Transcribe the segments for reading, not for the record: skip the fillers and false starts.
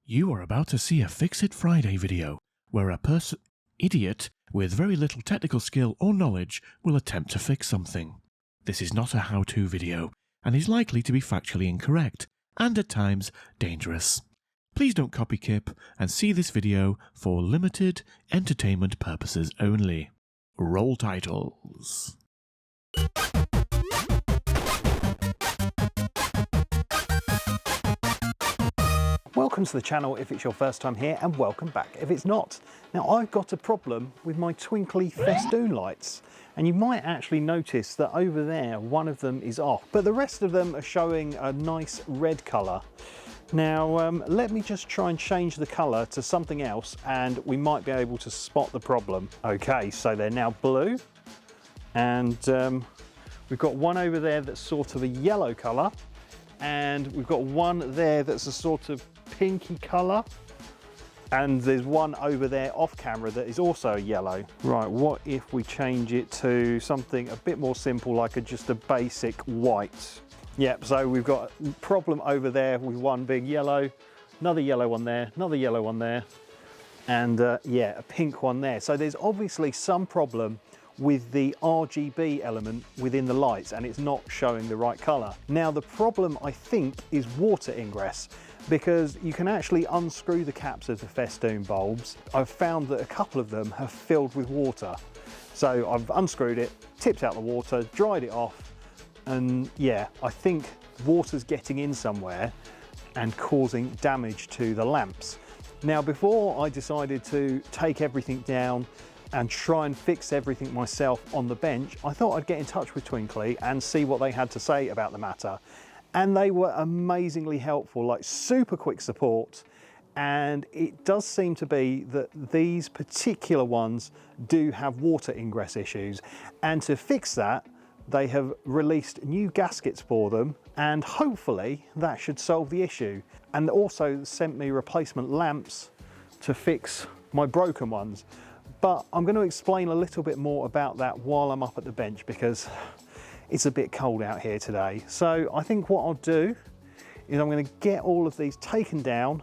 You are about to see a Fix-It Friday video, where a idiot with very little technical skill or knowledge will attempt to fix something. This is not a how-to video, and is likely to be factually incorrect, and at times dangerous. Please don't copy Kip, and see this video for limited entertainment purposes only. Roll titles. Welcome to the channel if it's your first time here, and welcome back if it's not. Now, I've got a problem with my Twinkly Festoon lights, and you might actually notice that over there one of them is off, but the rest of them are showing a nice red colour. Now let me just try and change the colour to something else and we might be able to spot the problem. Okay, so they're now blue, and we've got one over there that's sort of a yellow colour, and we've got one there that's a sort of pinky colour, and there's one over there off camera that is also a yellow. Right, what if we change it to something a bit more simple, like just a basic white? Yep, so we've got a problem over there with one big yellow, another yellow one there, another yellow one there, and yeah, a pink one there. So there's obviously some problem with the RGB element within the lights, and it's not showing the right colour. Now the problem, I think, is water ingress, because you can actually unscrew the caps of the Festoon bulbs. I've found that a couple of them have filled with water. So I've unscrewed it, tipped out the water, dried it off, and yeah, I think water's getting in somewhere and causing damage to the lamps. Now, before I decided to take everything down and try and fix everything myself on the bench, I thought I'd get in touch with Twinkly and see what they had to say about the matter. And they were amazingly helpful, like super quick support. And it does seem to be that these particular ones do have water ingress issues. And to fix that, they have released new gaskets for them, and hopefully that should solve the issue. And also sent me replacement lamps to fix my broken ones. But I'm going to explain a little bit more about that while I'm up at the bench, because it's a bit cold out here today. So I think what I'll do is I'm going to get all of these taken down,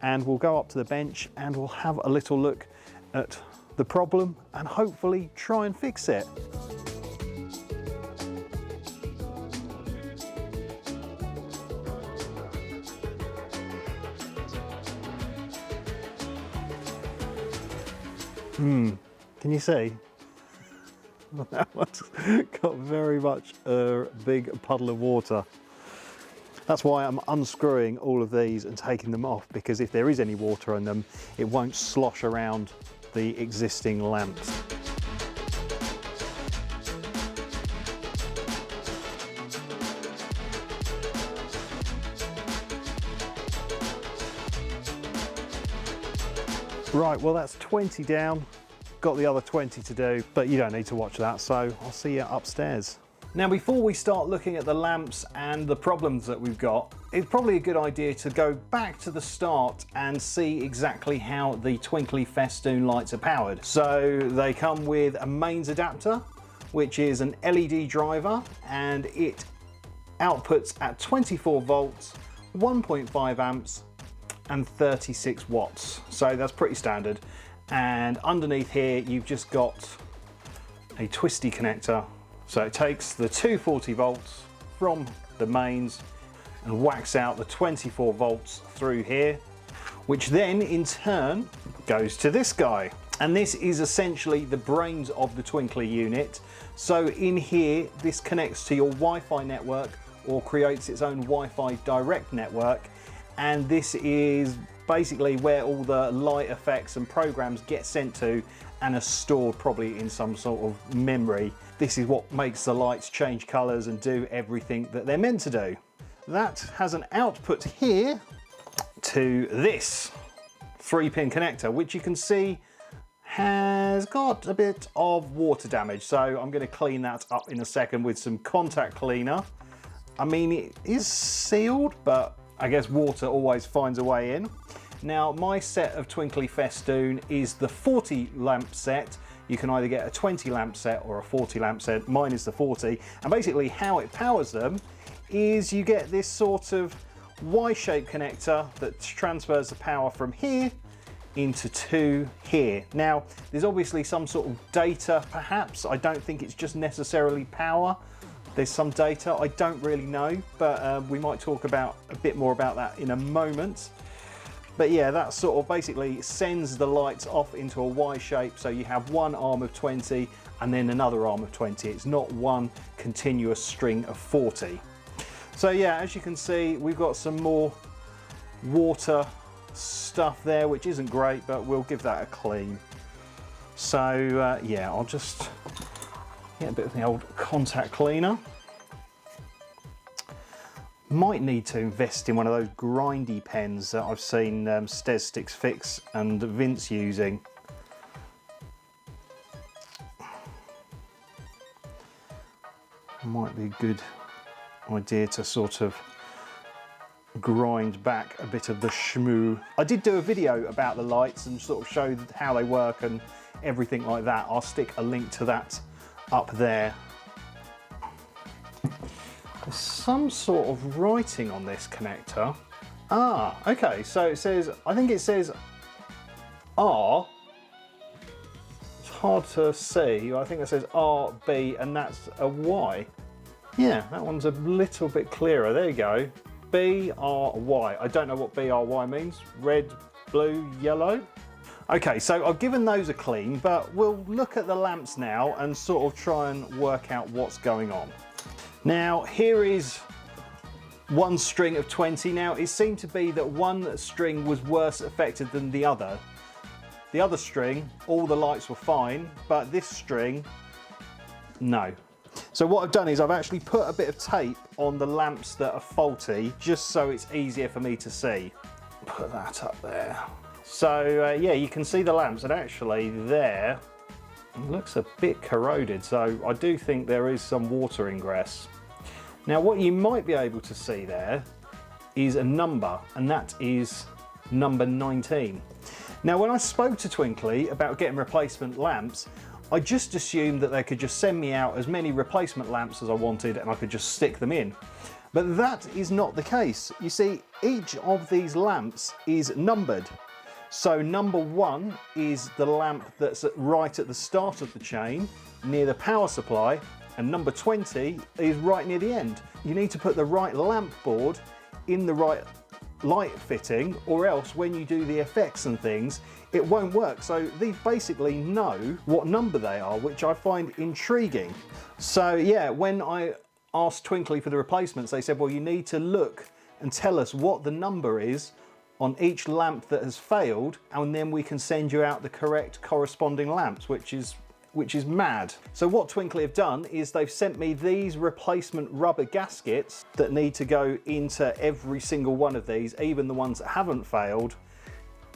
and we'll go up to the bench and we'll have a little look at the problem and hopefully try and fix it. Can you see? That one's got very much a big puddle of water. That's why I'm unscrewing all of these and taking them off, because if there is any water in them, it won't slosh around the existing lamps. Right, well that's 20 down. Got the other 20 to do, but you don't need to watch that, so I'll see you upstairs. Now, before we start looking at the lamps and the problems that we've got, it's probably a good idea to go back to the start and see exactly how the Twinkly Festoon lights are powered. So they come with a mains adapter, which is an LED driver, and it outputs at 24 volts, 1.5 amps, and 36 watts. So that's pretty standard. And underneath here you've just got a twisty connector, so it takes the 240 volts from the mains and whacks out the 24 volts through here, which then in turn goes to this guy, and this is essentially the brains of the Twinkly unit. So in here, this connects to your Wi-Fi network or creates its own Wi-Fi direct network, and this is basically where all the light effects and programs get sent to and are stored probably in some sort of memory. This is what makes the lights change colours and do everything that they're meant to do. That has an output here to this 3-pin connector, which you can see has got a bit of water damage. So I'm going to clean that up in a second with some contact cleaner. I mean, it is sealed, but I guess water always finds a way in. Now, my set of Twinkly Festoon is the 40 lamp set. You can either get a 20 lamp set or a 40 lamp set. Mine is the 40. And basically how it powers them is you get this sort of Y-shaped connector that transfers the power from here into to here. Now, there's obviously some sort of data, perhaps. I don't think it's just necessarily power. There's some data, I don't really know, but we might talk about a bit more about that in a moment. But yeah, that sort of basically sends the lights off into a Y shape, so you have one arm of 20 and then another arm of 20. It's not one continuous string of 40. So yeah, as you can see, we've got some more water stuff there, which isn't great, but we'll give that a clean. So yeah, I'll just get a bit of the old contact cleaner. Might need to invest in one of those grindy pens that I've seen Stez Sticks Fix and Vince using. Might be a good idea to sort of grind back a bit of the shmoo. I did do a video about the lights and sort of show how they work and everything like that. I'll stick a link to that up there. There's some sort of writing on this connector. Ah, okay, so it says, I think it says R. It's hard to see. I think it says RB and that's a Y. Yeah, that one's a little bit clearer. There you go. BRY. I don't know what BRY means. Red, blue, yellow. Okay, so I've given those a clean, but we'll look at the lamps now and sort of try and work out what's going on. Now, here is one string of 20. Now, it seemed to be that one string was worse affected than the other. The other string, all the lights were fine, but this string, no. So what I've done is I've actually put a bit of tape on the lamps that are faulty, just so it's easier for me to see. Put that up there. So yeah, you can see the lamps, and actually there, it looks a bit corroded, so I do think there is some water ingress. Now what you might be able to see there is a number, and that is number 19. Now when I spoke to Twinkly about getting replacement lamps, I just assumed that they could just send me out as many replacement lamps as I wanted and I could just stick them in. But that is not the case. You see, each of these lamps is numbered. So number 1 is the lamp that's right at the start of the chain, near the power supply, and number 20 is right near the end. You need to put the right lamp board in the right light fitting, or else when you do the effects and things, it won't work. So these basically know what number they are, which I find intriguing. So yeah, when I asked Twinkly for the replacements, they said, well, you need to look and tell us what the number is on each lamp that has failed, and then we can send you out the correct corresponding lamps, which is mad. So what Twinkly have done is they've sent me these replacement rubber gaskets that need to go into every single one of these, even the ones that haven't failed.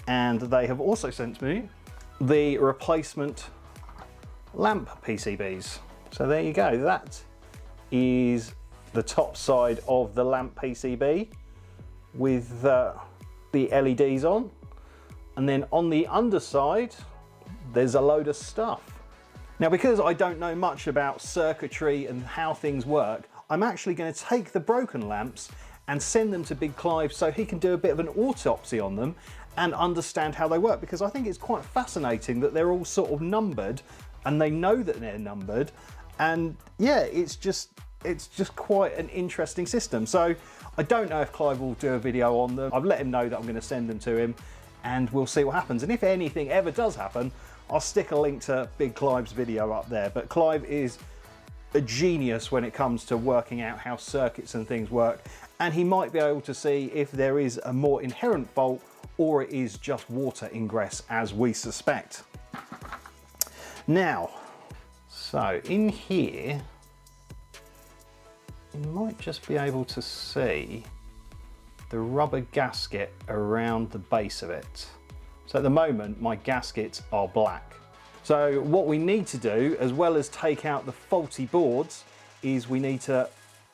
And they have also sent me the replacement lamp PCBs. So there you go, that is the top side of the lamp PCB with the LEDs on. And then on the underside, there's a load of stuff. Now, because I don't know much about circuitry and how things work, I'm actually going to take the broken lamps and send them to Big Clive so he can do a bit of an autopsy on them and understand how they work, because I think it's quite fascinating that they're all sort of numbered and they know that they're numbered, and yeah, it's just quite an interesting system. So I don't know if Clive will do a video on them. I've let him know that I'm going to send them to him, and we'll see what happens. And if anything ever does happen, I'll stick a link to Big Clive's video up there. But Clive is a genius when it comes to working out how circuits and things work, and he might be able to see if there is a more inherent fault or it is just water ingress, as we suspect. Now, so in here, you might just be able to see the rubber gasket around the base of it. So at the moment, my gaskets are black. So what we need to do, as well as take out the faulty boards, is we need to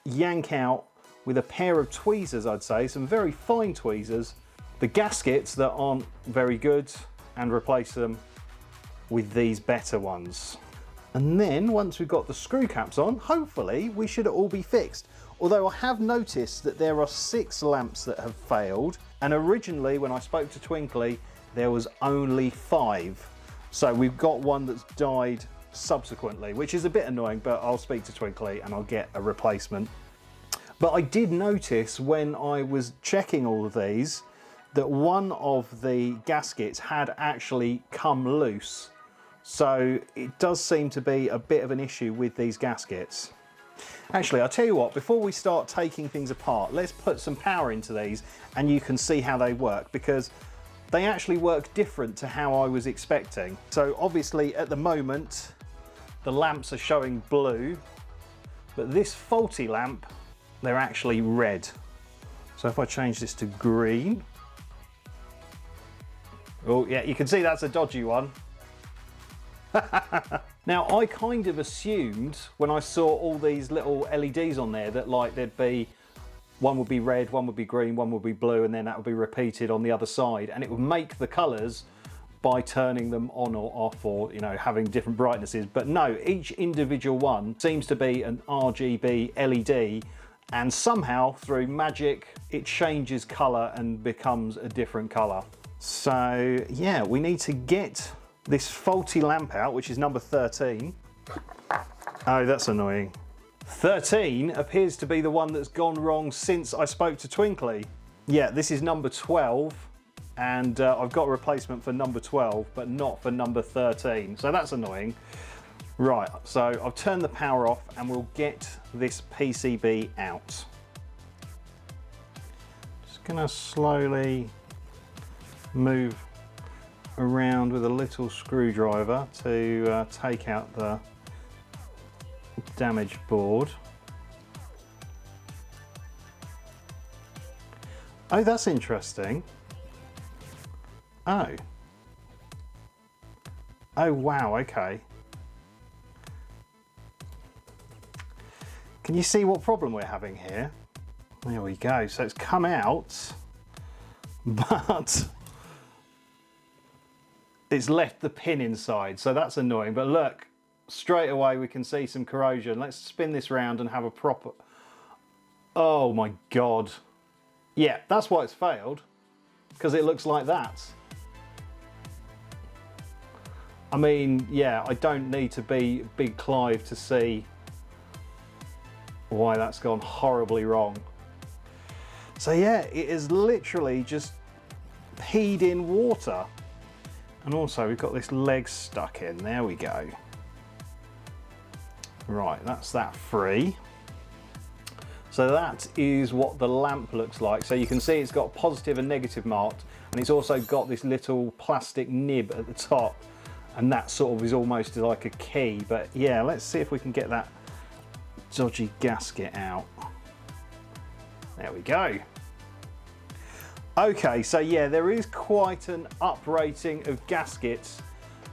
yank out with a pair of tweezers, I'd say, some very fine tweezers, the gaskets that aren't very good, and replace them with these better ones. And then once we've got the screw caps on, hopefully we should all be fixed. Although I have noticed that there are 6 lamps that have failed, and originally when I spoke to Twinkly there was only 5. So we've got one that's died subsequently, which is a bit annoying, but I'll speak to Twinkly and I'll get a replacement. But I did notice when I was checking all of these that one of the gaskets had actually come loose. So it does seem to be a bit of an issue with these gaskets. Actually, I'll tell you what, before we start taking things apart, let's put some power into these and you can see how they work, because they actually work different to how I was expecting. So obviously at the moment, the lamps are showing blue, but this faulty lamp, they're actually red. So if I change this to green, oh yeah, you can see that's a dodgy one. Now I kind of assumed when I saw all these little LEDs on there that like there'd be, one would be red, one would be green, one would be blue, and then that would be repeated on the other side, and it would make the colours by turning them on or off, or you know, having different brightnesses. But no, each individual one seems to be an RGB LED, and somehow through magic it changes colour and becomes a different colour. So yeah, we need to get this faulty lamp out, which is number 13. Oh, that's annoying. 13 appears to be the one that's gone wrong since I spoke to Twinkly. Yeah, this is number 12, and I've got a replacement for number 12, but not for number 13. So that's annoying. Right, so I've turned the power off and we'll get this PCB out. Just gonna slowly move around with a little screwdriver to take out the damaged board. Oh, that's interesting. Oh. Oh wow, okay. Can you see what problem we're having here? There we go. So it's come out, but it's left the pin inside, so that's annoying. But look, straight away we can see some corrosion. Let's spin this round and have a proper... Oh my God. Yeah, that's why it's failed, because it looks like that. I mean, yeah, I don't need to be Big Clive to see why that's gone horribly wrong. So yeah, it is literally just peed in water. And also we've got this leg stuck in. There we go. Right, that's that free. So that is what the lamp looks like. So you can see it's got positive and negative marked, and it's also got this little plastic nib at the top, and that sort of is almost like a key. But yeah, let's see if we can get that dodgy gasket out. There we go. Okay, so yeah, there is quite an uprating of gaskets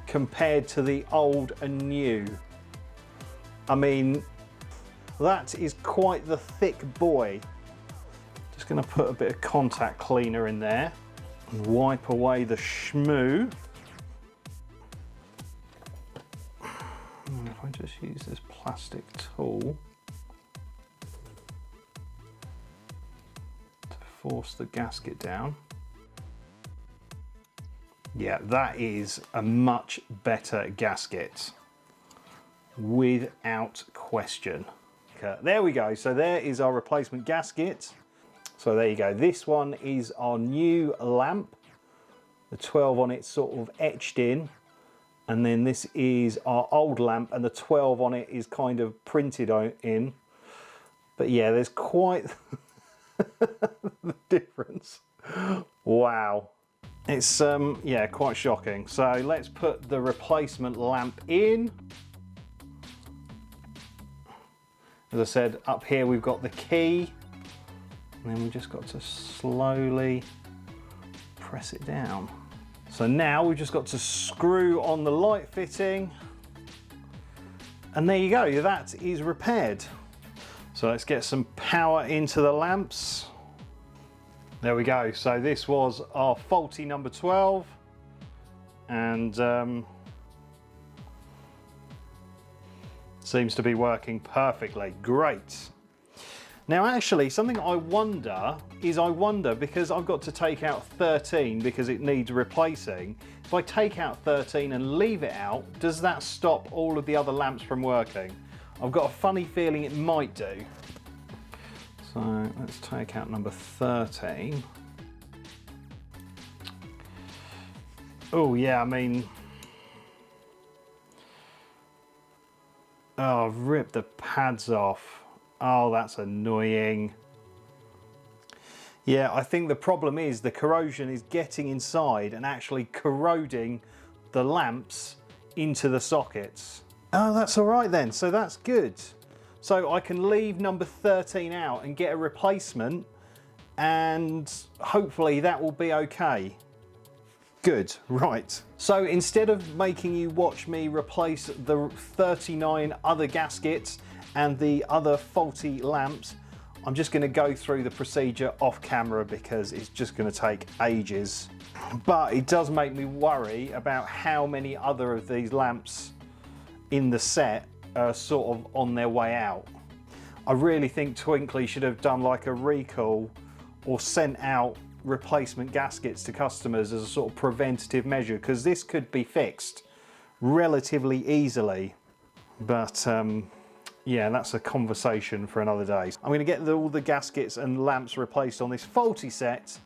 compared to the old and new. I mean, that is quite the thick boy. Just going to put a bit of contact cleaner in there and wipe away the schmoo. And if I just use this plastic tool to force the gasket down. Yeah, that is a much better gasket, without question. There we go, so there is our replacement gasket. So there you go, this one is our new lamp. The 12 on it sort of etched in, and then this is our old lamp and the 12 on it is kind of printed in. But yeah, there's quite the difference. Wow. It's yeah, quite shocking. So let's put the replacement lamp in. As I said, up here we've got the key, and then we've just got to slowly press it down. So now we've just got to screw on the light fitting, and there you go, that is repaired. So let's get some power into the lamps. There we go, so this was our faulty number 12, and seems to be working perfectly. Great. Now actually, something I wonder because I've got to take out 13 because it needs replacing. If I take out 13 and leave it out, does that stop all of the other lamps from working? I've got a funny feeling it might do. So let's take out number 13. Oh yeah, I mean, oh, I've ripped the pads off. Oh, that's annoying. Yeah, I think the problem is the corrosion is getting inside and actually corroding the lamps into the sockets. Oh, that's all right then, so that's good. So I can leave number 13 out and get a replacement, and hopefully that will be okay. Good, right. So instead of making you watch me replace the 39 other gaskets and the other faulty lamps, I'm just going to go through the procedure off camera because it's just going to take ages. But it does make me worry about how many other of these lamps in the set are sort of on their way out. I really think Twinkly should have done like a recall or sent out replacement gaskets to customers as a sort of preventative measure, because this could be fixed relatively easily. But yeah, that's a conversation for another day. I'm going to get all the gaskets and lamps replaced on this faulty set,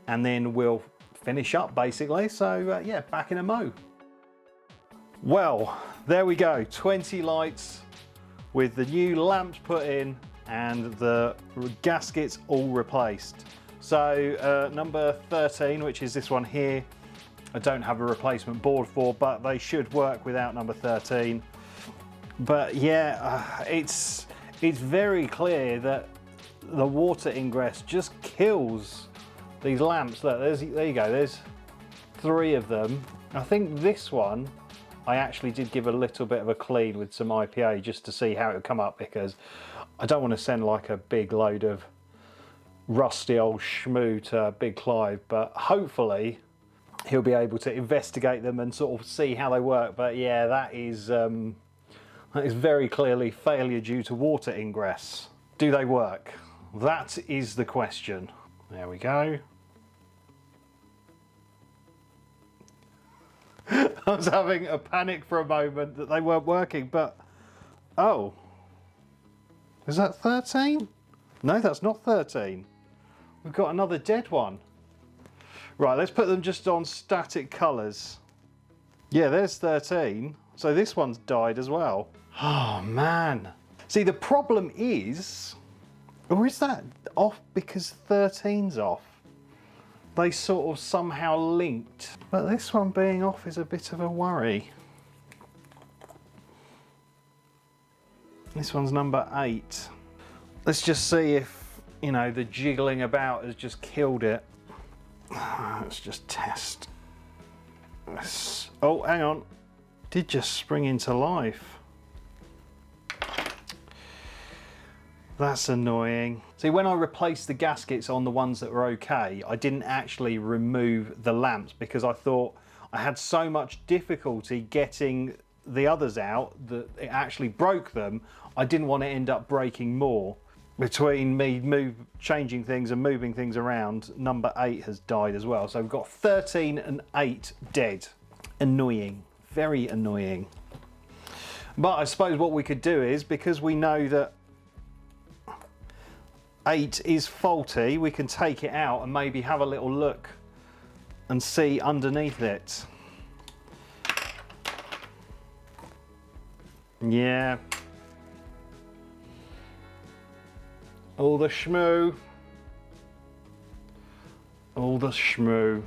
and then we'll finish up basically. So yeah, back in a mo. Well, there we go, 20 lights with the new lamps put in and the gaskets all replaced. So number 13, which is this one here, I don't have a replacement board for, but they should work without number 13. But yeah, it's very clear that the water ingress just kills these lamps. Look, there you go, there's 3 of them. I think this one I actually did give a little bit of a clean with some IPA just to see how it would come up, because I don't want to send like a big load of rusty old schmoo to Big Clive, but hopefully he'll be able to investigate them and sort of see how they work. But yeah, that is very clearly failure due to water ingress. Do they work? That is the question. There we go. I was having a panic for a moment that they weren't working, but oh, is that 13? No, that's not 13. We've got another dead one. Right, let's put them just on static colours. Yeah, there's 13. So this one's died as well. Oh man. See, the problem is, or is that off because 13's off? They sort of somehow linked. But this one being off is a bit of a worry. This one's number 8. Let's just see if, you know, the jiggling about has just killed it. Let's just test. Oh, hang on. Did just spring into life. That's annoying. See, when I replaced the gaskets on the ones that were okay, I didn't actually remove the lamps because I thought I had so much difficulty getting the others out that it actually broke them. I didn't want to end up breaking more. Between me changing things and moving things around, number 8 has died as well. So we've got 13 and 8 dead. Annoying, very annoying. But I suppose what we could do is, because we know that 8 is faulty, we can take it out and maybe have a little look and see underneath it. Yeah. All the schmoo. All the schmoo.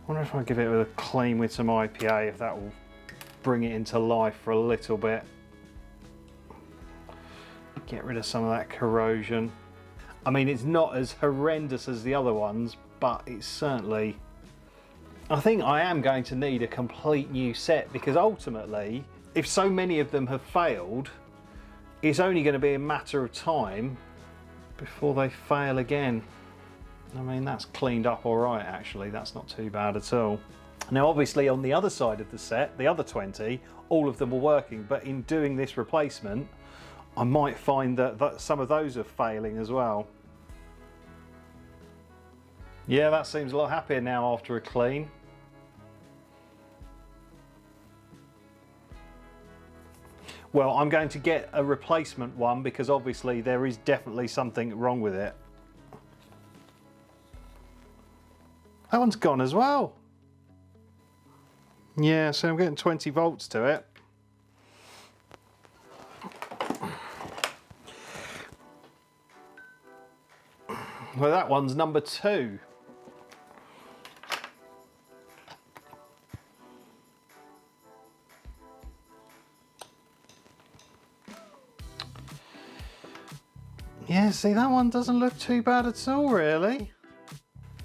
Wonder if I give it a clean with some IPA, if that will bring it into life for a little bit. Get rid of some of that corrosion. I mean, it's not as horrendous as the other ones, but it's certainly... I think I am going to need a complete new set, because ultimately, if so many of them have failed, it's only going to be a matter of time before they fail again. I mean, that's cleaned up all right, actually. That's not too bad at all. Now, obviously, on the other side of the set, the other 20, all of them were working, but in doing this replacement, I might find that some of those are failing as well. Yeah, that seems a lot happier now after a clean. Well, I'm going to get a replacement one because obviously there is definitely something wrong with it. That one's gone as well. Yeah, so I'm getting 20 volts to it. Well, that one's number 2. Yeah, see, that one doesn't look too bad at all, really.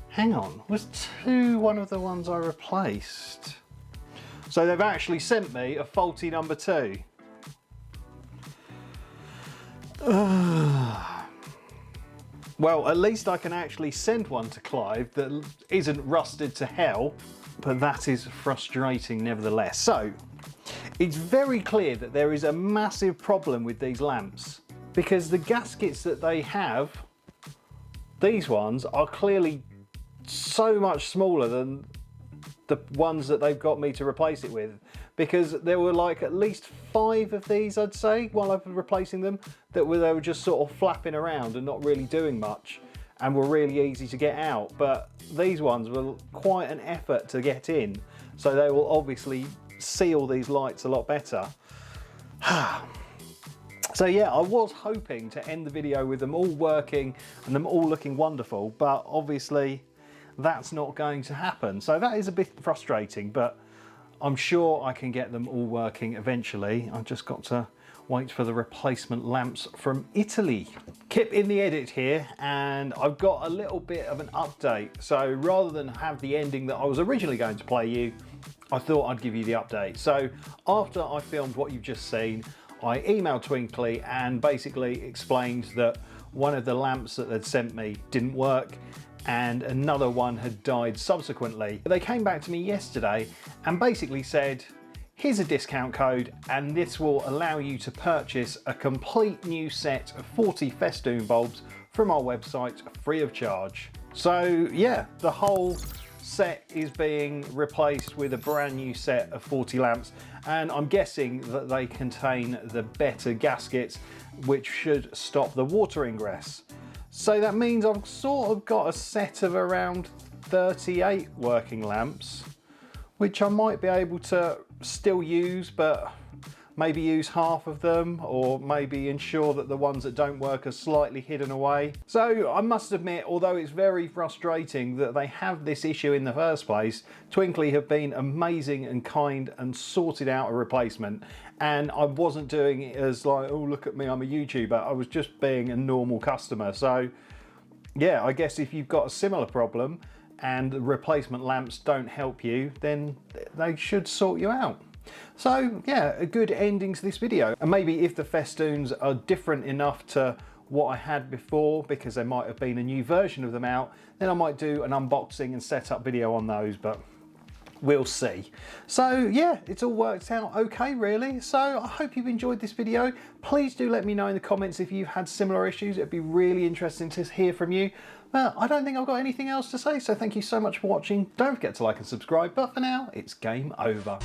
Hang on, was 2 one of the ones I replaced? So they've actually sent me a faulty number 2. Well, at least I can actually send one to Clive that isn't rusted to hell, but that is frustrating nevertheless. So, it's very clear that there is a massive problem with these lamps because the gaskets that they have, these ones, are clearly so much smaller than the ones that they've got me to replace it with, because there were like at least 5 of these, I'd say, while I've been replacing them, they were just sort of flapping around and not really doing much and were really easy to get out. But these ones were quite an effort to get in, so they will obviously seal these lights a lot better. So yeah, I was hoping to end the video with them all working and them all looking wonderful, but obviously that's not going to happen. So that is a bit frustrating, but I'm sure I can get them all working eventually. I've just got to wait for the replacement lamps from Italy. Kip in the edit here, and I've got a little bit of an update. So rather than have the ending that I was originally going to play you, I thought I'd give you the update. So after I filmed what you've just seen, I emailed Twinkly and basically explained that one of the lamps that they'd sent me didn't work and another one had died subsequently. They came back to me yesterday and basically said, here's a discount code and this will allow you to purchase a complete new set of 40 Festoon bulbs from our website free of charge. So yeah, the whole set is being replaced with a brand new set of 40 lamps, and I'm guessing that they contain the better gaskets which should stop the water ingress. So that means I've sort of got a set of around 38 working lamps, which I might be able to still use, but maybe use half of them, or maybe ensure that the ones that don't work are slightly hidden away. So I must admit, although it's very frustrating that they have this issue in the first place, Twinkly have been amazing and kind and sorted out a replacement. And I wasn't doing it as like, oh, look at me, I'm a YouTuber. I was just being a normal customer. So yeah, I guess if you've got a similar problem and the replacement lamps don't help you, then they should sort you out. So yeah, a good ending to this video. And maybe if the Festoons are different enough to what I had before, because there might have been a new version of them out, then I might do an unboxing and setup video on those, but we'll see. So yeah, it's all worked out okay really. So I hope you've enjoyed this video. Please do let me know in the comments if you've had similar issues. It'd be really interesting to hear from you. Well, I don't think I've got anything else to say, so thank you so much for watching. Don't forget to like and subscribe, but for now, it's game over.